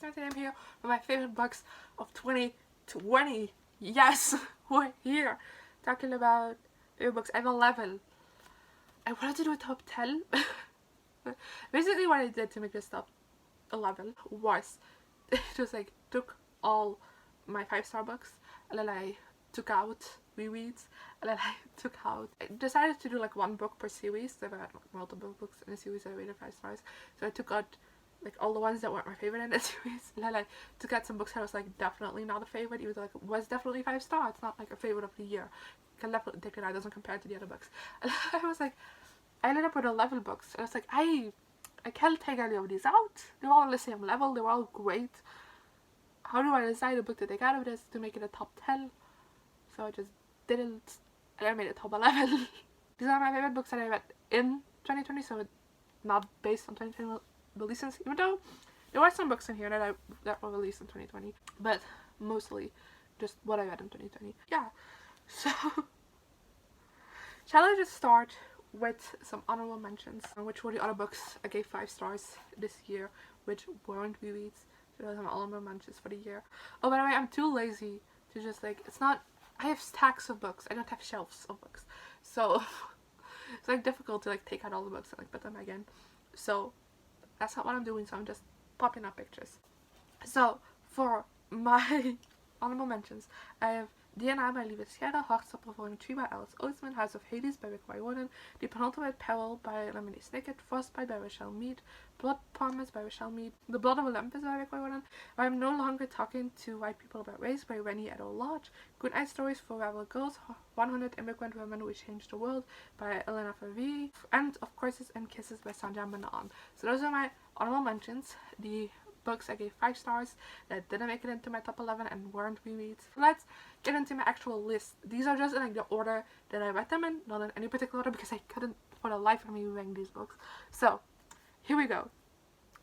guys, today I'm here with my favorite books of 2020. Yes, we're here talking about favorite books. I have 11. I wanted to do a top 10. Basically what I did to make this top 11 was just like took all my 5-star books and then I took out rereads and then I took out, I decided to do like one book per series. So I had multiple books in a series that I rated 5 stars, so I took out like all the ones that weren't my favorite in the series, and then I took out some books that was like definitely not a favorite, even though like it was definitely 5 stars. It's not like a favorite of the year. You can definitely take it out, it doesn't compare to the other books. And I was like, I ended up with 11 books and I was like, I can't take any of these out. They're all on the same level, they're all great. How do I decide a book to take out of this to make it a top 10? So I just didn't, and I made it top 11. These are my favorite books that I read in 2020, so it's not based on 2020 releases, even though there were some books in here that were released in 2020, but mostly just what I read in 2020. Yeah, so shall I just start with some honorable mentions, which were the other books I gave 5 stars this year, which weren't rereads. So those are my honorable mentions for the year. Oh, by the way, I'm too lazy to just like, it's not, I have stacks of books, I don't have shelves of books, so it's like difficult to like take out all the books and like put them again. So that's not what I'm doing, so I'm just popping up pictures. So for my honorable mentions, I have DNA by Lieve Sierra, Hartstoppel Volume 3 by Alice Oseman, House of Hades by Rick Riordan, The Penultimate Peril by Lemony Snicket, Frostbite by Rochelle Mead, Blood Promise by Rochelle Mead, The Blood of Olympus by Rick Riordan, I Am No Longer Talking to White People About Race by Rennie Edo Lodge, Good Night Stories for Rebel Girls, 100 Immigrant Women Who Changed the World by Elena Favre, and Of Courses and Kisses by Sandra Manan. So those are my honorable mentions. The books I gave 5 stars that didn't make it into my top 11 and weren't rereads. Let's get into my actual list. These are just in like the order that I read them in, not in any particular order because I couldn't for the life of me rank these books. So here we go.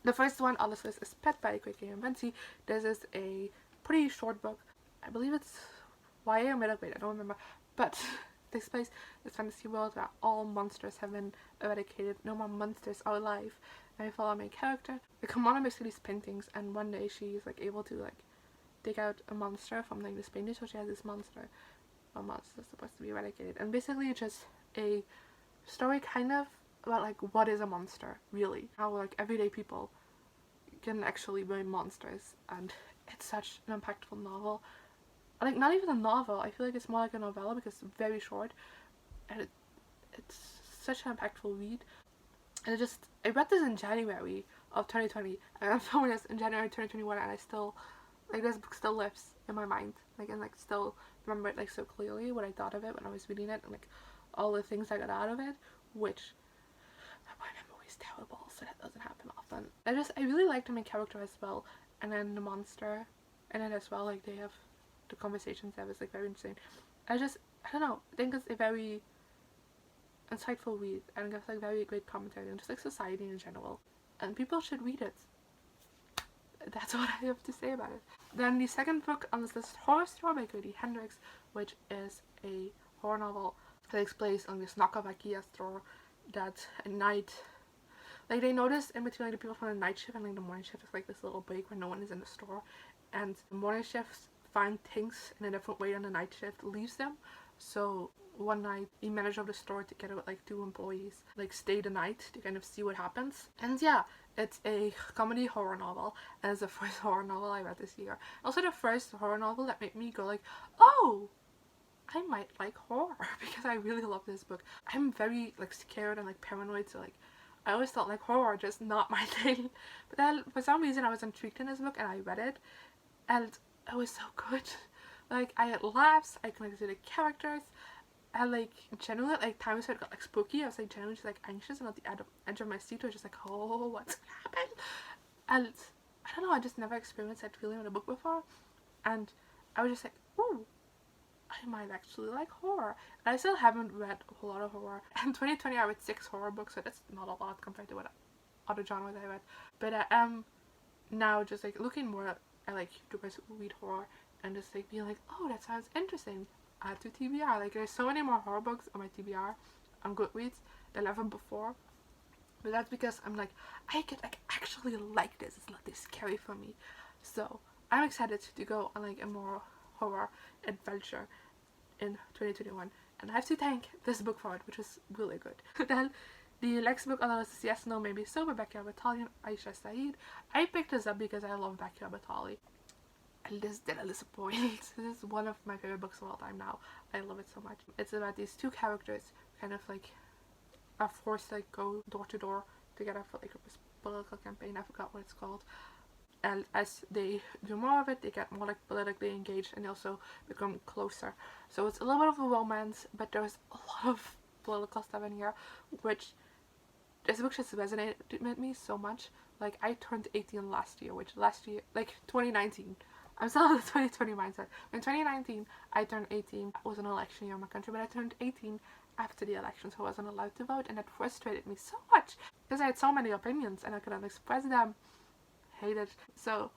The first one on this list is Pet by Quickly and Venti. This is a pretty short book. I believe it's YA or middle grade, I don't remember, but this place is fantasy world where all monsters have been eradicated. No more monsters are alive. And I follow my main character. The commander makes these paintings, and one day she's like able to like take out a monster from like this painting. So she has this monster. A monster is supposed to be eradicated, and basically it's just a story kind of about like what is a monster really, how like everyday people can actually be monsters, and it's such an impactful novel. Like not even a novel, I feel like it's more like a novella because it's very short, and it's such an impactful read. And I read this in January of 2020 and I'm filming this in January 2021 and I still, like this book still lives in my mind, like, and like still remember it like so clearly what I thought of it when I was reading it and like all the things I got out of it, which my memory is terrible, so that doesn't happen often. I really like the main character as well, and then the monster, and then as well like they have the conversations that was like very interesting. I don't know, I think it's a very insightful read and gives like very great commentary on just like society in general, and people should read it. That's what I have to say about it. Then the second book on this list, Horror Store by Grady Hendrix, which is a horror novel that takes place on this knockoff IKEA store that at night, like they notice in between like the people from the night shift and like the morning shift is like this little break where no one is in the store, and the morning shifts find things in a different way than the night shift leaves them. So one night the manager of the store together with like 2 employees like stay the night to kind of see what happens. And yeah, it's a comedy horror novel, and it's the first horror novel I read this year. Also the first horror novel that made me go like, oh, I might like horror because I really love this book. I'm very like scared and like paranoid, so like I always thought like horror just not my thing. But then for some reason I was intrigued in this book and I read it and it was so good. Like I had laughs, I connected to the characters, and like genuinely like times where it got like spooky, I was like genuinely just like anxious and at the edge of my seat I was just like, oh, what's gonna happen? And I don't know, I just never experienced that feeling with a book before, and I was just like, ooh, I might actually like horror. And I still haven't read a whole lot of horror. In 2020 I read 6 horror books, so that's not a lot compared to what other genres I read. But I am now just like looking more at like YouTubers who read horror and just like being like, oh, that sounds interesting, add to TBR. Like there's so many more horror books on my TBR on Goodreads than ever before, but that's because I'm like, I could like actually like this, it's not this scary for me. So I'm excited to go on like a more horror adventure in 2021, and I have to thank this book for it, which was really good. Then the next book on the list is Yes, No, Maybe So by Becky Abatali and Aisha Saeed. I picked this up because I love Becky Abatali, and this didn't disappoint. This is one of my favorite books of all time now. I love it so much. It's about these two characters kind of like are forced to like go door to door together for like a political campaign. I forgot what it's called. And as they do more of it, they get more like politically engaged and they also become closer. So it's a little bit of a romance, but there's a lot of political stuff in here, which this book just resonated with me so much. Like, I turned 18 last year, which last year, like 2019. I'm still in the 2020 mindset. In 2019, I turned 18. It was an election year in my country, but I turned 18 after the election, so I wasn't allowed to vote, and that frustrated me so much because I had so many opinions and I couldn't express them. Hate it. So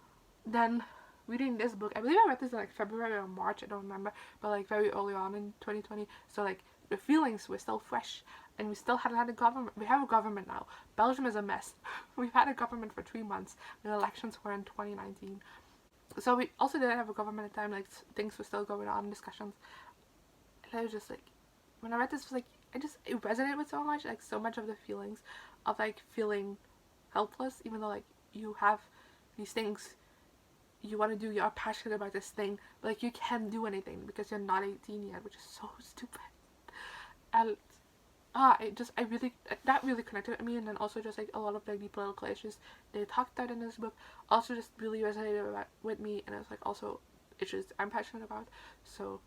then reading this book, I believe I read this in like February or March, I don't remember, but like very early on in 2020, so like the feelings were still fresh and we still hadn't had a government. We have a government now. Belgium is a mess. We've had a government for 3 months. The elections were in 2019, so we also didn't have a government at the time. Like, things were still going on, discussions, and I was just like, when I read this, it was like, it resonated with so much, like so much of the feelings of like feeling helpless, even though like you have these things you want to do, you're passionate about this thing, but like you can't do anything because you're not 18 yet, which is so stupid. And that really connected with me. And then also just like a lot of like the political issues they talked about in this book also just really resonated with me, and it's like also issues I'm passionate about. So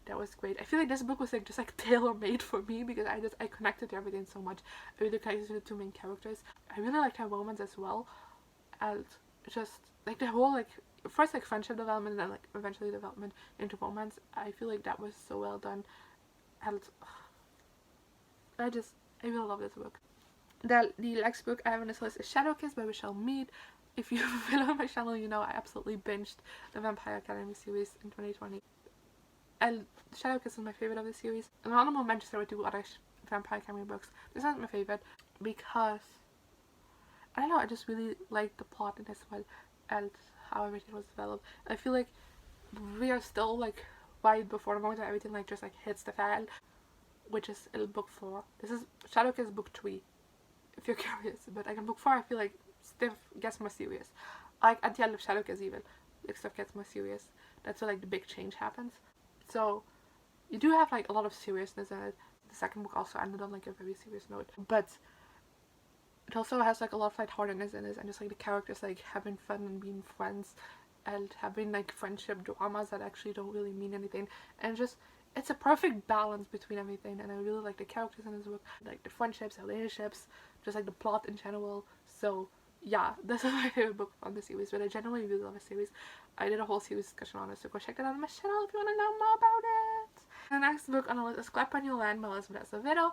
that was great. I feel like this book was like just like tailor-made for me because I connected to everything so much. I really connected to the two main characters. I really liked her romance as well, and just like the whole like first like friendship development and then like eventually development into romance. I feel like that was so well done, and I really love this book. The next book I have on this list is Shadow Kiss by Michelle Mead. If you've been on my channel, you know I absolutely binged the Vampire Academy series in 2020. And Shadow Kiss is my favorite of the series. An honorable mention there were 2 other Vampire Academy books. This isn't my favorite because I don't know, I just really liked the plot in this one and how everything was developed. I feel like we are still like right before the moment that everything like just like hits the fan, which is in book 4. This is Shadow Kiss book 3, if you're curious. But like in book 4, I feel like stuff gets more serious. Like at the end of Shadow Kiss even, like stuff gets more serious. That's where like the big change happens. So you do have like a lot of seriousness in it. The second book also ended on like a very serious note, but it also has like a lot of lightheartedness in it, and just like the characters like having fun and being friends and having like friendship dramas that actually don't really mean anything, and just it's a perfect balance between everything. And I really like the characters in this book, like the friendships, the relationships, just like the plot in general. So yeah, this is my favorite book on the series, but I generally really love the series. I did a whole series discussion on it, so go check that out on my channel if you want to know more about it. The next book on the list is Clap on Your Land by Elizabeth Acevedo.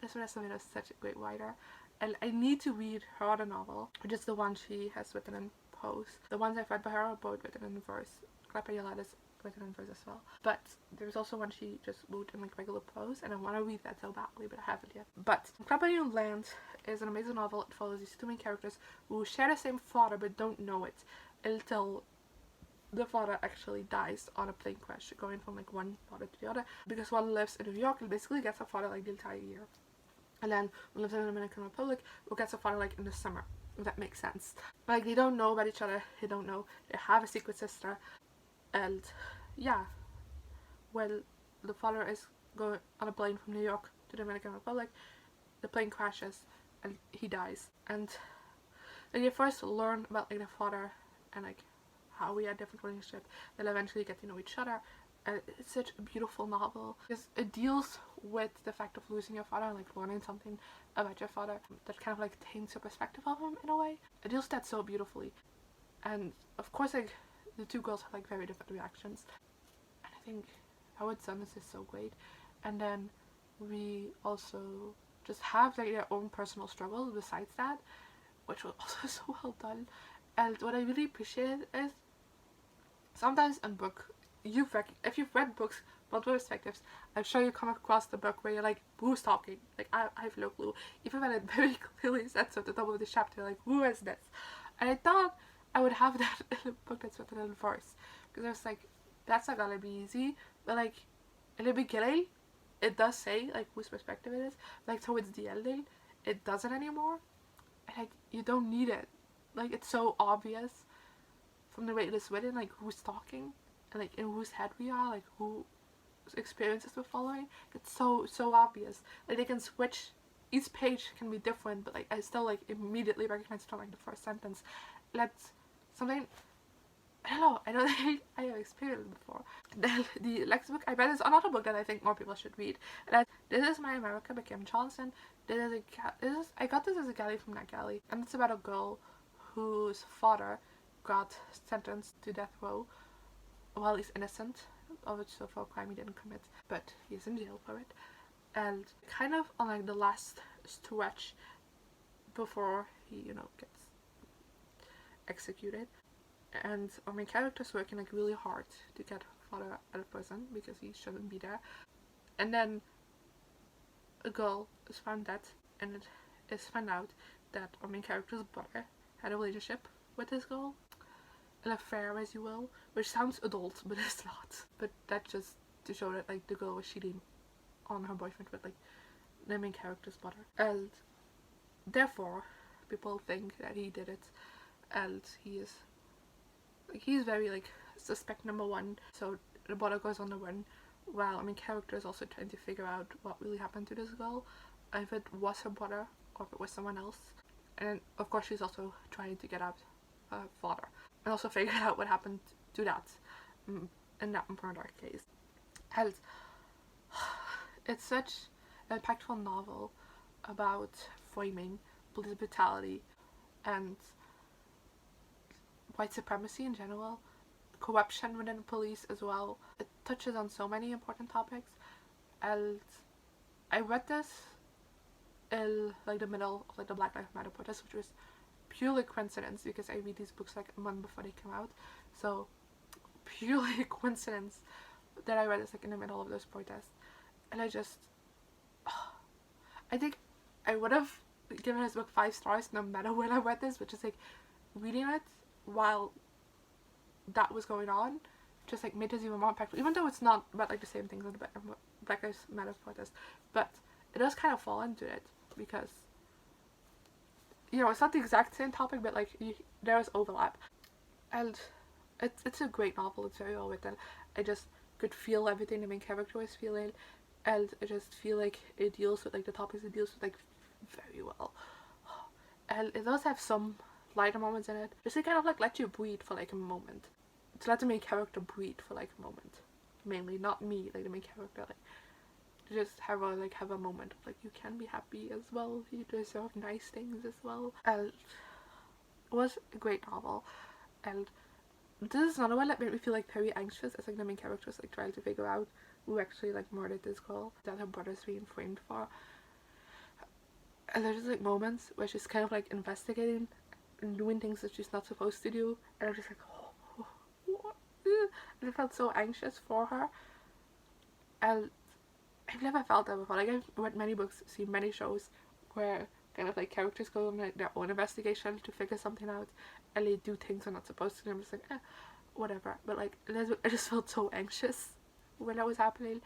Elizabeth Acevedo is such a great writer, and I need to read her other novel, which is the one she has written in prose. The ones I've read by her are both written in verse. Clap on Your Land is written in verse as well, but there's also one she just wrote in like regular prose, and I want to read that so badly, but I haven't yet. But Clap on Your Land is an amazing novel. It follows these 2 main characters who share the same father but don't know it until the father actually dies on a plane crash, going from like one father to the other, because one lives in New York and basically gets a father like the entire year, and then one lives in the Dominican Republic who gets a father like in the summer, if that makes sense. Like, they don't know about each other, they don't know, they have a secret sister, and yeah, when the father is going on a plane from New York to the Dominican Republic, the plane crashes and he dies, and like you first learn about like the father and like how we had different relationships, they'll eventually get to know each other. It's such a beautiful novel because it deals with the fact of losing your father and like learning something about your father that kind of like taints your perspective of him in a way. It deals with that so beautifully, and of course like the 2 girls have like very different reactions, and I think how it's done is just so great. And then we also just have like their own personal struggles besides that, which was also so well done. And what I really appreciate is sometimes in book, if you've read books, multiple perspectives, I'm sure you come across the book where you're like, who's talking? Like, I have no clue. Even when it very clearly says at the top of the chapter, like, who is this? And I thought I would have that in a book that's written in verse, because I was like, that's not gonna be easy. But like in the beginning, it does say like whose perspective it is. Like towards the ending, it doesn't anymore. And like you don't need it. Like it's so obvious from the way it is written, like who's talking and like in whose head we are, like who experiences we're following. It's so obvious. Like they can switch. Each page can be different, but like I still like immediately recognize it from like the first sentence. That's something I don't know. I don't think I have experienced it before. The next book I read is another book that I think more people should read. And this is My America by Kim Johnson. I got this as a galley from that galley, and it's about a girl whose father got sentenced to death row while he's innocent of it, so for a crime he didn't commit, but he's in jail for it. And kind of on like the last stretch before he, gets executed. And our main character's working like really hard to get father out of prison because he shouldn't be there. And then a girl is found dead, and it is found out that our main character's brother had a relationship with this girl, an affair as you will, which sounds adult but it's not. But that's just to show that like the girl was cheating on her boyfriend with like the main character's brother, and therefore people think that he did it, and he's very like suspect number one. So the brother goes on the run while our main character is also trying to figure out what really happened to this girl, if it was her brother or if it was someone else. And of course she's also trying to get out her father and also figure out what happened to that in that murder case. And it's such an impactful novel about framing police brutality and white supremacy in general, corruption within the police as well. It touches on so many important topics, and I read this in like the middle of like the Black Lives Matter protest, which was purely coincidence because I read these books like a month before they come out. So purely coincidence that I read this like in the middle of those protests, and I think I would have given this book 5 stars no matter when I read this, which is like reading it while that was going on just like made this even more impactful, even though it's not about like the same things in the Black Lives Matter protest, but it does kind of fall into it because it's not the exact same topic, but like there is overlap, and it's a great novel. It's very well written. I just could feel everything the main character was feeling, and I just feel like it deals with like the topics it deals with like very well, and it does have some lighter moments in it, just to kind of like let you breathe for like a moment, to let the main character breathe for like a moment, mainly not me, like the main character, like just have a moment of like you can be happy as well, you deserve nice things as well. And it was a great novel, and this is another one that made me feel like very anxious as like the main character is like trying to figure out who actually like murdered this girl that her brother's being framed for. And there's just like moments where she's kind of like investigating and doing things that she's not supposed to do, and I'm just like, what? And I felt so anxious for her, and I've never felt that before. Like I've read many books, seen many shows where kind of like characters go on like their own investigation to figure something out, and they do things they're not supposed to do. I'm just like, whatever. But like I just felt so anxious when that was happening,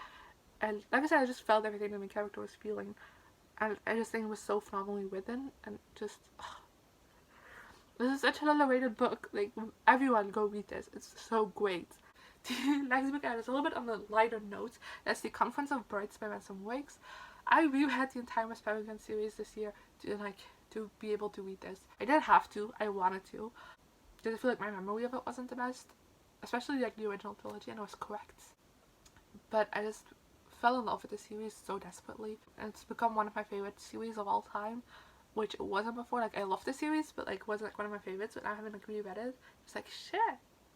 and like I said, I just felt everything that my character was feeling, and I just think it was so phenomenally written, and just this is such an underrated book. Like everyone go read this. It's so great. The next book is a little bit on the lighter note. That's The Conference of Birds by Ransom Wakes. I reread the entire Miss Peregrine series this year to be able to read this. I didn't have to. I wanted to. Because I feel like my memory of it wasn't the best, especially like the original trilogy, and it was correct. But I just fell in love with the series so desperately, and it's become one of my favorite series of all time, which it wasn't before. Like I loved the series, but like wasn't like one of my favorites. But now having like reread it, it's like shit.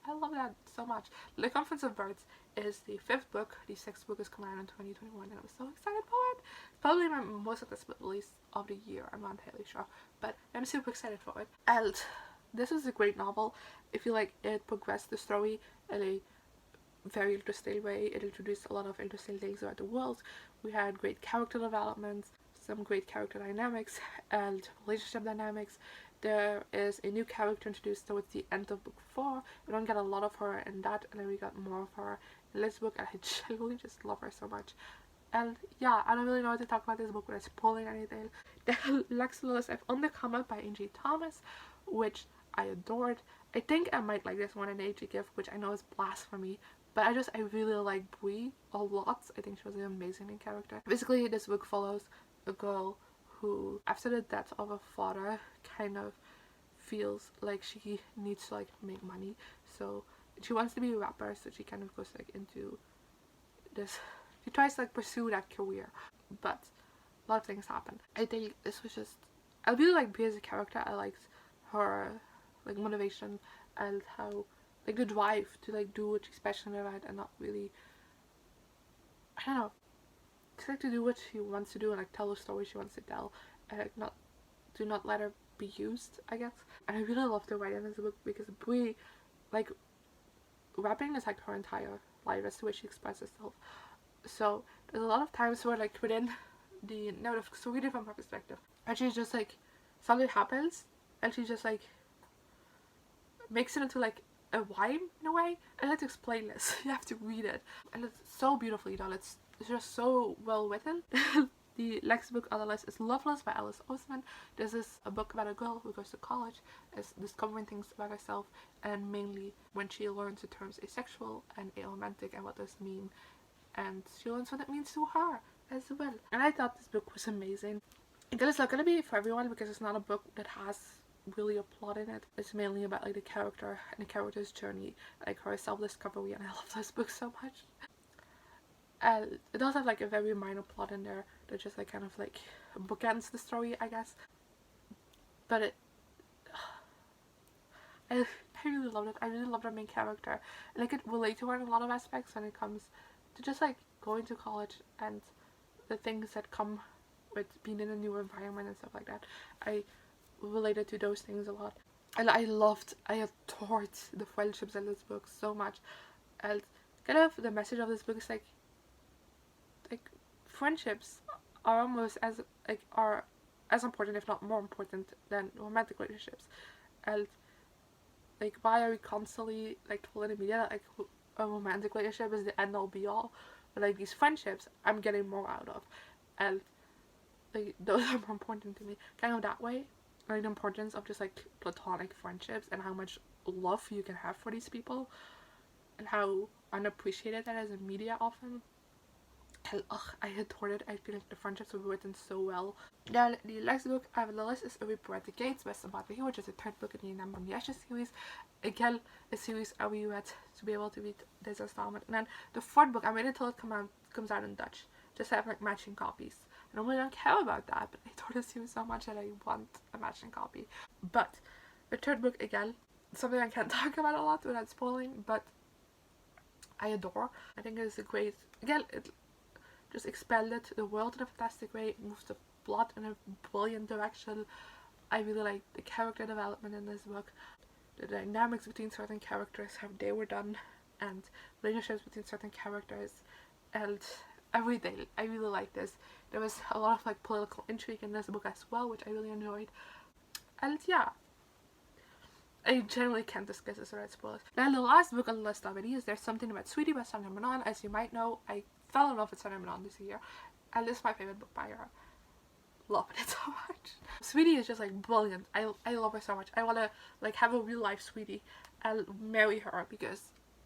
I love that so much. The Conference of Birds is the 5th book. The 6th book is coming out in 2021, and I was so excited for it. It's probably my most anticipated release of the year. I'm not entirely sure, but I'm super excited for it. And this is a great novel. I feel like it progressed the story in a very interesting way. It introduced a lot of interesting things about the world. We had great character development, some great character dynamics and relationship dynamics. there is a new character introduced towards the end of book 4. We don't get a lot of her in that, and then we got more of her in this book, and I genuinely just love her so much. And yeah, I don't really know what to talk about this book without spoiling anything. The Loveless, I've only comment by Angie Thomas, which I adored. I think I might like this one in Age Gift, which I know is blasphemy, but I really like Brie a lot. I think she was an amazing main character. Basically, this book follows a girl who, after the death of her father, kind of feels like she needs to like make money. So she wants to be a rapper, so she kind of goes like into this. She tries to like pursue that career, but a lot of things happen. I think this was just, I really like Brie as a character. I liked her like motivation and how like the drive to like do what she's passionate about and not really, I don't know, just like to do what she wants to do and like tell the story she wants to tell, and like not let her be used, I guess. And I really love the writing in this book because Brie, like, rapping is like her entire life. That's the way she expresses herself. So there's a lot of times where like within the narrative, so read it from her perspective, and she's just like, something happens and she just like makes it into like a rhyme in a way. I had to explain this. You have to read it, and it's so beautifully done. It's just so well written. The next book on the list is Loveless by Alice Oseman. This is a book about a girl who goes to college, is discovering things about herself, and mainly when she learns the terms asexual and aromantic and what those mean, and she learns what it means to her as well. And I thought this book was amazing. Again, it's not going to be for everyone because it's not a book that has really a plot in it. It's mainly about like the character and the character's journey, like her self-discovery, and I love this book so much. It does have like a very minor plot in there that just like kind of like bookends the story, I guess. But I really loved it. I really loved our main character, and I could relate to her in a lot of aspects when it comes to just like going to college and the things that come with being in a new environment and stuff like that. I related to those things a lot, and I adored the friendships in this book so much. And kind of the message of this book is like friendships are almost are as important, if not more important, than romantic relationships. And like, why are we constantly like told in the media that like a romantic relationship is the end all be all, but like these friendships I'm getting more out of, and like those are more important to me, kind of that way. Like the importance of just like platonic friendships and how much love you can have for these people, and how unappreciated that is in media often. And I adored it. I feel like the friendships were written so well. Then the next book I have on the list is A Reaper at the Gates by Sabrina, which is the third book in the Number the Ashes series. Again, a series I really read to be able to read this installment. And then the fourth book, I waited until it comes out in Dutch, just to have like matching copies. I normally don't care about that, but I adored this series so much that I want a matching copy. But the third book, again, something I can't talk about a lot without spoiling, but I adore. I think it is a great, again, it just expanded the world in a fantastic way. It moves the plot in a brilliant direction. I really like the character development in this book, the dynamics between certain characters, how they were done, and relationships between certain characters, and everything. I really like this. There was a lot of like political intrigue in this book as well, which I really enjoyed. And yeah, I generally can't discuss this without spoilers. Then the last book on the list already is There's Something About Sweetie by Sandra Manon. As you might know, I fell in love with Sandra Manon this year, and this is my favorite book by her. Love it so much. Sweetie is just like brilliant. I love her so much. I want to like have a real life Sweetie and marry her because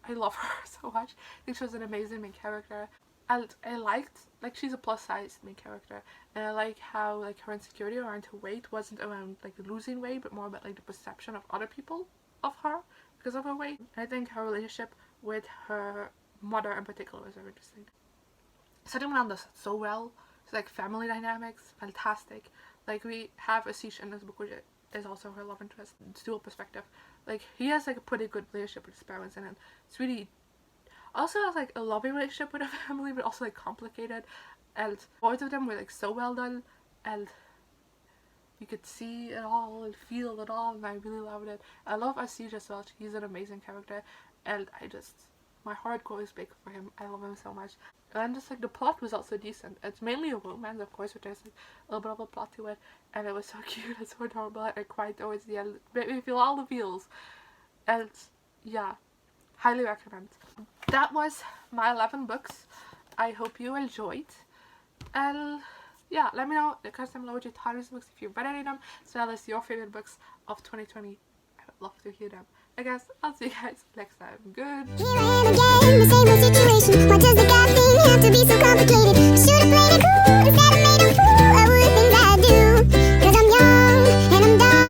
I love her so much. I think she was an amazing main character, and I liked like she's a plus size main character, and I like how like her insecurity around her weight wasn't around like losing weight, but more about like the perception of other people of her because of her weight. And I think her relationship with her mother in particular was very interesting. Sandra Manon does it so well. It's like family dynamics, fantastic. Like we have Ashish in this book, which is also her love interest, dual perspective. Like he has like a pretty good relationship with his parents, and then it's really also has like a loving relationship with her family, but also like complicated. And both of them were like so well done, and you could see it all and feel it all, and I really loved it. I love Ashish as well. He's an amazing character, and I just my heart grows big for him. I love him so much. And just like the plot was also decent. It's mainly a romance, of course, but there's like a little bit of a plot to it, and it was so cute and so adorable. I cried towards the end. It made me feel all the feels. And yeah, highly recommend. That was my 11 books. I hope you enjoyed. And yeah, let me know in the comments down below what you thought of these books, if you read any of them, as well as your favorite books of 2020. I would love to hear them. I guess I'll see you guys next time. Good. Here I am again, the same old situation. What does the